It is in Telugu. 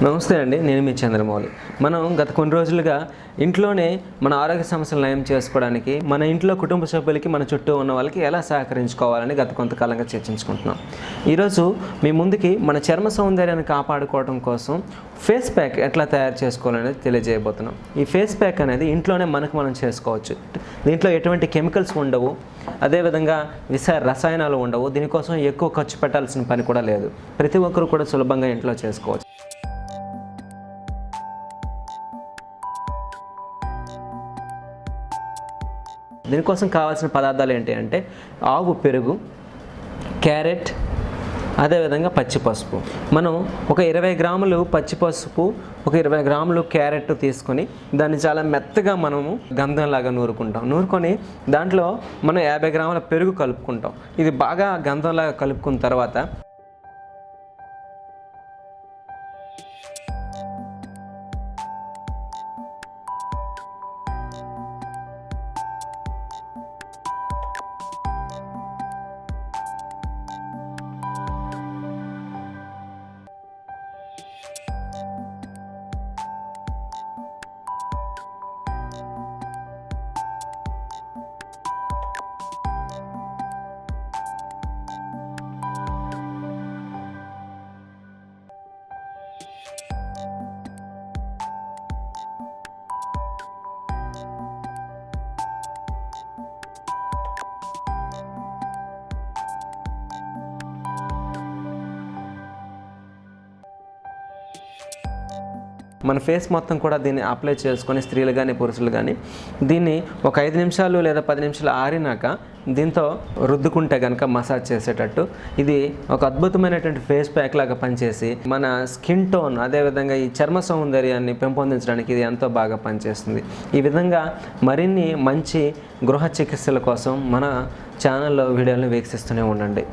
నమస్తే అండి, నేను మీ చంద్రమౌళి. మనం గత కొన్ని రోజులుగా ఇంట్లోనే మన ఆరోగ్య సమస్యలు నయం చేసుకోవడానికి మన ఇంట్లో కుటుంబ సభ్యులకి మన చుట్టూ ఉన్న వాళ్ళకి ఎలా సహకరించుకోవాలని గత కొంతకాలంగా చర్చించుకుంటున్నాం. ఈరోజు మీ ముందుకి మన చర్మ సౌందర్యాన్ని కాపాడుకోవడం కోసం ఫేస్ ప్యాక్ ఎట్లా తయారు చేసుకోవాలనేది తెలియజేయబోతున్నాం. ఈ ఫేస్ ప్యాక్ అనేది ఇంట్లోనే మనం చేసుకోవచ్చు. దీంట్లో ఎటువంటి కెమికల్స్ ఉండవు, అదేవిధంగా రసాయనాలు ఉండవు. దీనికోసం ఎక్కువ ఖర్చు పెట్టాల్సిన పని కూడా లేదు. ప్రతి ఒక్కరు కూడా సులభంగా ఇంట్లో చేసుకోవచ్చు. దీనికోసం కావాల్సిన పదార్థాలు ఏంటి అంటే ఆవు పెరుగు, క్యారెట్, అదేవిధంగా పచ్చిపసుపు. మనం ఒక 20 గ్రాములు పచ్చిపసుపు, ఒక 20 గ్రాములు క్యారెట్ తీసుకొని దాన్ని చాలా మెత్తగా మనము గంధంలాగా నూరుకొని దాంట్లో మనం 50 గ్రాముల పెరుగు కలుపుకుంటాం. ఇది బాగా గంధంలాగా కలుపుకున్న తర్వాత మన ఫేస్ మొత్తం కూడా దీన్ని అప్లై చేసుకొని స్త్రీలు కానీ పురుషులు కానీ దీన్ని ఒక 5 నిమిషాలు లేదా 10 నిమిషాలు ఆరినాక దీంతో రుద్దుకుంటే కనుక మసాజ్ చేసేటట్టు ఇది ఒక అద్భుతమైనటువంటి ఫేస్ ప్యాక్ లాగా పనిచేసి మన స్కిన్ టోన్ అదేవిధంగా ఈ చర్మ సౌందర్యాన్ని పెంపొందించడానికి ఇది ఎంతో బాగా పనిచేస్తుంది. ఈ విధంగా మరిన్ని మంచి గృహ చికిత్సల కోసం మన ఛానల్లో వీడియోలను వీక్షిస్తూనే ఉండండి.